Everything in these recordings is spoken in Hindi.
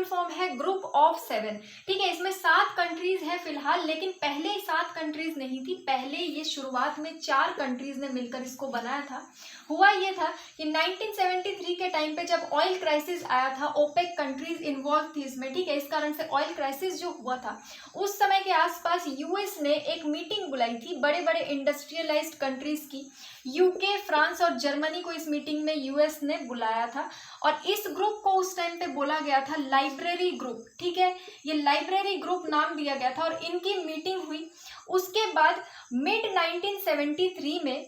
फुल फॉर्म है ग्रुप ऑफ 7। ठीक है, इसमें 7 कंट्रीज है फिलहाल, लेकिन पहले 7 कंट्रीज नहीं थी। पहले ये शुरुआत में 4 कंट्रीज ने मिलकर इसको बनाया था। हुआ ये था कि 1973 के टाइम पे जब ऑयल क्राइसिस आया था, ओपेक कंट्रीज इन्वॉल्व थी इसमें। ठीक है, इस कारण से ऑयल क्राइसिस जो हुआ था उस समय के आसपास यूएस ने एक मीटिंग बुलाई थी बड़े बड़े इंडस्ट्रियलाइज्ड कंट्रीज की। यूके, फ्रांस और जर्मनी को इस मीटिंग में यूएस ने बुलाया था और इस ग्रुप को उस टाइम पे बोला गया था लाइब्रेरी ग्रुप। ठीक है, ये लाइब्रेरी ग्रुप नाम दिया गया था और इनकी मीटिंग हुई। उसके बाद मिड 1973 में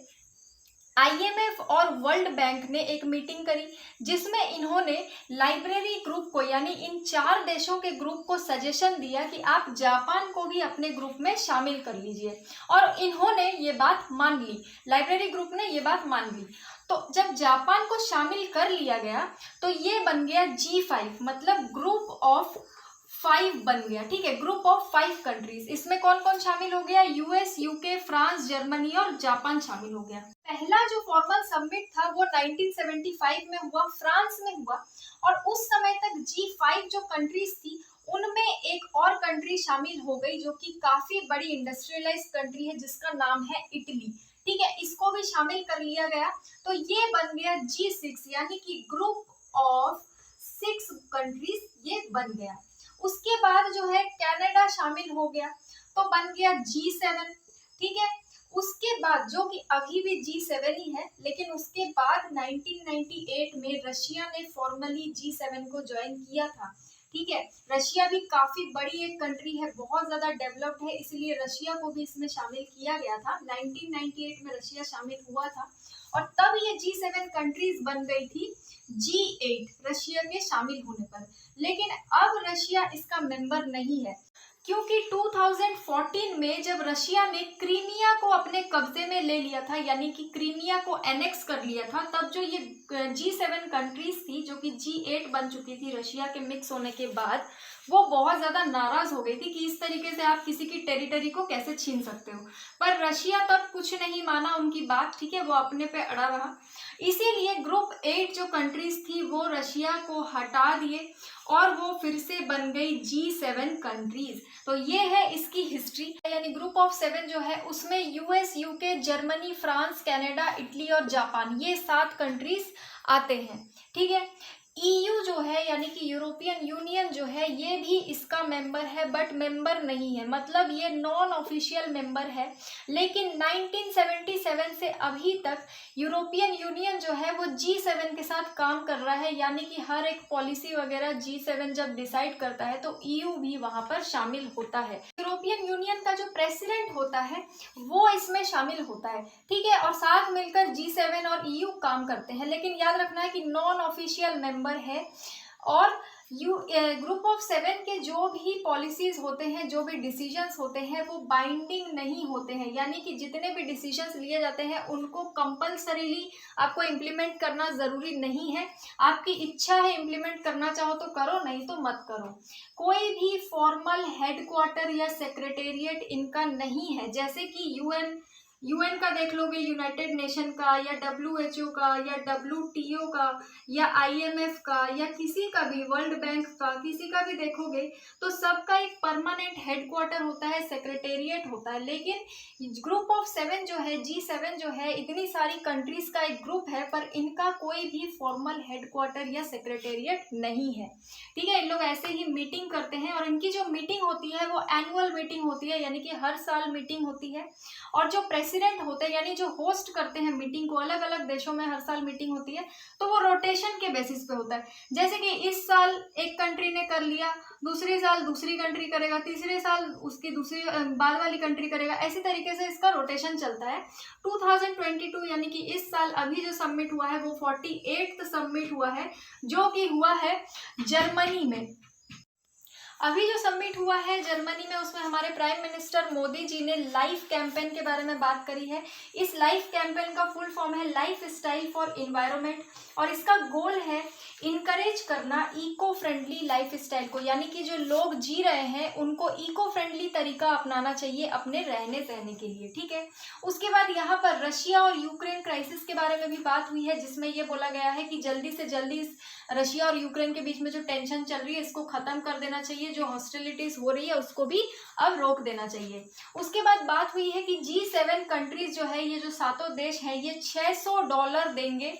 आईएमएफ और वर्ल्ड बैंक ने एक मीटिंग करी जिसमें इन्होंने लाइब्रेरी ग्रुप को, यानी इन 4 देशों के ग्रुप को सजेशन दिया कि आप जापान को भी अपने ग्रुप में शामिल कर लीजिए, और इन्होंने ये बात मान ली। लाइब्रेरी ग्रुप ने ये बात मान ली। तो जब जापान को शामिल कर लिया गया तो ये बन गया G5, मतलब ग्रुप ऑफ 5 बन गया। ठीक है, ग्रुप ऑफ 5 कंट्रीज। इसमें कौन कौन शामिल हो गया? यूएस, यूके, फ्रांस, जर्मनी और जापान शामिल हो गया। पहला जो फॉर्मल समिट था वो 1975 में हुआ, फ्रांस में हुआ, और उस समय तक G5 जो कंट्रीज थी उनमें एक और कंट्री शामिल हो गई जो कि काफी बड़ी इंडस्ट्रियलाइज्ड कंट्री है जिसका नाम है इटली। ठीक है, इसको भी शामिल कर लिया गया। तो ये बन गया G6, यानी कि ग्रुप ऑफ 6 कंट्रीज ये बन गया। उसके बाद जो है कनाडा शामिल हो गया तो बन गया G7। ठीक है, उसके बाद जो कि अभी भी G7 ही है, लेकिन उसके बाद 1998 में रशिया ने फॉर्मली G7 को ज्वाइन किया था। ठीक है, रशिया भी काफी बड़ी एक कंट्री है, बहुत ज्यादा डेवलप्ड है, इसलिए रशिया को भी इसमें शामिल किया गया था। 1998 में रशिया शामिल हुआ था और तब ये G7 कंट्रीज बन गई थी G8 रशिया के शामिल होने पर। लेकिन अब रशिया इसका मेंबर नहीं है, क्योंकि 2014 में जब रशिया ने क्रीमिया को अपने कब्जे में ले लिया था, यानी कि क्रीमिया को एनेक्स कर लिया था, तब जो ये G7 कंट्रीज थी जो कि G8 बन चुकी थी रशिया के मिक्स होने के बाद, वो बहुत ज्यादा नाराज हो गई थी कि इस तरीके से आप किसी की टेरिटरी को कैसे छीन सकते हो। पर रशिया तब कुछ नहीं माना उनकी बात। ठीक है, वो अपने पे अड़ा रहा। इसीलिए ग्रुप 8 जो कंट्रीज थी वो रशिया को हटा दिए और वो फिर से बन गई G7 कंट्रीज। तो ये है इसकी हिस्ट्री। यानी ग्रुप ऑफ 7 जो है उसमें US, UK, Germany, France, Canada, Italy और जापान, ये 7 कंट्रीज आते हैं। ठीक है, ईयू जो है यानी कि यूरोपियन यूनियन जो है ये भी इसका मेंबर है, बट मेंबर नहीं है, मतलब ये नॉन ऑफिशियल मेंबर है। लेकिन 1977 से अभी तक यूरोपियन यूनियन जो है वो G7 के साथ काम कर रहा है, यानी कि हर एक पॉलिसी वगैरह G7 जब डिसाइड करता है तो ईयू भी वहां पर शामिल होता है। यूरोपियन यूनियन का जो प्रेसिडेंट होता है वो इसमें शामिल होता है। ठीक है, और साथ मिलकर G7 और ईयू काम करते हैं। लेकिन याद रखना है कि नॉन ऑफिशियल मेंबर है और ग्रुप ऑफ 7 के जो भी पॉलिसीज होते हैं, जो भी डिसीजंस होते हैं वो बाइंडिंग नहीं होते हैं, यानी कि जितने भी डिसीजंस लिए जाते हैं उनको कंपल्सरीली आपको इम्प्लीमेंट करना ज़रूरी नहीं है। आपकी इच्छा है इम्प्लीमेंट करना चाहो तो करो, नहीं तो मत करो। कोई भी फॉर्मल हेडक्वार्टर या सेक्रेटेरिएट इनका नहीं है, जैसे कि यूएन का देख लोगे, यूनाइटेड नेशन का, या WHO का, या WTO का, या IMF का, या किसी का भी, वर्ल्ड बैंक का, किसी का भी देखोगे तो सबका एक परमानेंट हेडक्वार्टर होता है, सेक्रेटेरिएट होता है। लेकिन ग्रुप ऑफ 7 जो है, G7 जो है, इतनी सारी कंट्रीज का एक ग्रुप है, पर इनका कोई भी फॉर्मल हेडक्वार्टर या सेक्रेटेरिएट नहीं है। ठीक है, इन लोग ऐसे ही मीटिंग करते हैं और इनकी जो मीटिंग होती है वो एनुअल मीटिंग होती है, यानी कि हर साल मीटिंग होती है। और जो प्रेसिडेंट होते हैं, यानी जो होस्ट करते हैं मीटिंग को, अलग अलग देशों में हर साल मीटिंग होती है, तो वो रोटेशन के बेसिस पे होता है। जैसे कि इस साल एक कंट्री ने कर लिया, दूसरे साल दूसरी कंट्री करेगा, तीसरे साल उसकी दूसरी बाद वाली कंट्री करेगा, ऐसी तरीके से इसका रोटेशन चलता है। 2022 यानी कि इस साल अभी जो सबमिट हुआ है वो 48th सबमिट हुआ है, जो कि हुआ है जर्मनी में। अभी जो सबमिट हुआ है जर्मनी में, उसमें हमारे प्राइम मिनिस्टर मोदी जी ने लाइफ कैंपेन के बारे में बात करी है। इस लाइफ कैंपेन का फुल फॉर्म है लाइफ स्टाइल फॉर एनवायरनमेंट, और इसका गोल है इनकरेज करना इको फ्रेंडली लाइफ स्टाइल को, यानी कि जो लोग जी रहे हैं उनको इको फ्रेंडली तरीका अपनाना चाहिए अपने रहने सहने के लिए। ठीक है, उसके बाद यहाँ पर रशिया और यूक्रेन क्राइसिस के बारे में भी बात हुई है, जिसमें ये बोला गया है कि जल्दी से जल्दी रशिया और यूक्रेन के बीच में जो टेंशन चल रही है इसको ख़त्म कर देना चाहिए, जो हॉस्टिलिटीज़ हो रही है उसको भी अब रोक देना चाहिए। उसके बाद बात हुई है कि G7 कंट्रीज़ जो है, ये जो सातों देश हैं, ये $600 देंगे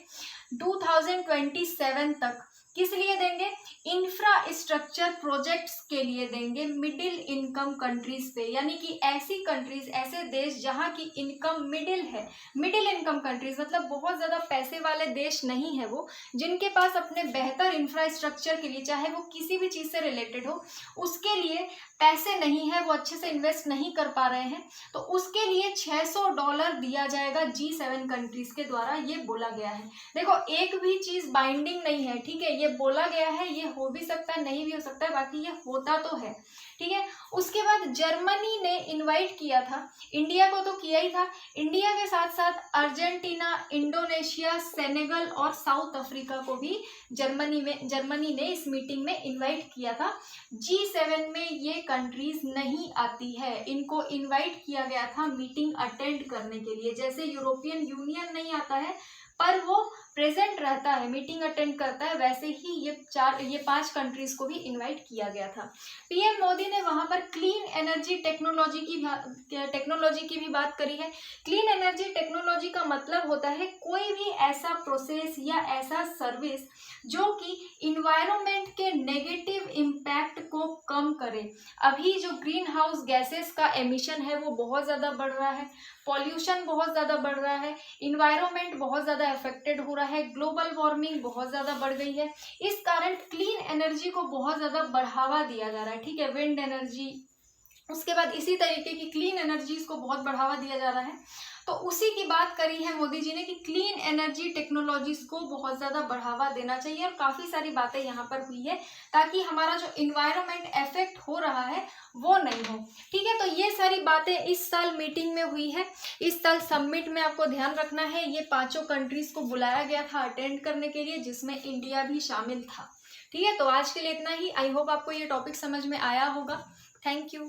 2027 तक। किस लिए देंगे? इंफ्रास्ट्रक्चर प्रोजेक्ट्स के लिए देंगे मिडिल इनकम कंट्रीज पे, यानी कि ऐसी कंट्रीज, ऐसे देश जहाँ की इनकम मिडिल है। मिडिल इनकम कंट्रीज मतलब बहुत ज़्यादा पैसे वाले देश नहीं है वो, जिनके पास अपने बेहतर इंफ्रास्ट्रक्चर के लिए, चाहे वो किसी भी चीज़ से रिलेटेड हो, उसके लिए पैसे नहीं है, वो अच्छे से इन्वेस्ट नहीं कर पा रहे हैं, तो उसके लिए $600 दिया जाएगा G7 कंट्रीज के द्वारा, ये बोला गया है। देखो एक भी चीज़ बाइंडिंग नहीं है, ठीक है, ये बोला गया है, ये हो भी सकता है, नहीं भी हो सकता है, बाकी ये होता तो है, ठीक है। उसके बाद जर्मनी ने इनवाइट किया था, इंडिया को तो किया ही था, इंडिया के साथ साथ अर्जेंटीना, इंडोनेशिया, सेनेगल और साउथ अफ्रीका को भी जर्मनी ने इस मीटिंग में इनवाइट किया था। G7 में ये कंट्रीज नहीं आती है, इनको इनवाइट किया गया था मीटिंग अटेंड करने के लिए। जैसे यूरोपियन यूनियन नहीं आता है पर वो प्रेजेंट रहता है, मीटिंग अटेंड करता है, वैसे ही ये 5 कंट्रीज को भी इनवाइट किया गया था। पीएम मोदी ने वहाँ पर क्लीन एनर्जी टेक्नोलॉजी की भी बात करी है। क्लीन एनर्जी टेक्नोलॉजी का मतलब होता है कोई भी ऐसा प्रोसेस या ऐसा सर्विस जो कि इन्वायरमेंट के नेगेटिव इम्पैक्ट को कम करे। अभी जो ग्रीन हाउस गैसेस का एमिशन है वो बहुत ज़्यादा बढ़ रहा है, पॉल्यूशन बहुत ज़्यादा बढ़ रहा है, इन्वायरमेंट बहुत ज़्यादा अफेक्टेड हो रहा है, ग्लोबल वार्मिंग बहुत ज़्यादा बढ़ गई है। इस कारण क्लीन एनर्जी को बहुत ज़्यादा बढ़ावा दिया जा रहा है, ठीक है, विंड एनर्जी, उसके बाद इसी तरीके की क्लीन एनर्जीज को बहुत बढ़ावा दिया जा रहा है। तो उसी की बात करी है मोदी जी ने कि क्लीन एनर्जी टेक्नोलॉजीज को बहुत ज़्यादा बढ़ावा देना चाहिए, और काफ़ी सारी बातें यहाँ पर हुई है ताकि हमारा जो इन्वायरमेंट इफेक्ट हो रहा है वो नहीं हो, ठीक है। तो ये सारी बातें इस साल मीटिंग में हुई है। इस साल समिट में आपको ध्यान रखना है, ये 5 कंट्रीज को बुलाया गया था अटेंड करने के लिए, जिसमें इंडिया भी शामिल था, ठीक है। तो आज के लिए इतना ही। आई होप आपको ये टॉपिक समझ में आया होगा। Thank you.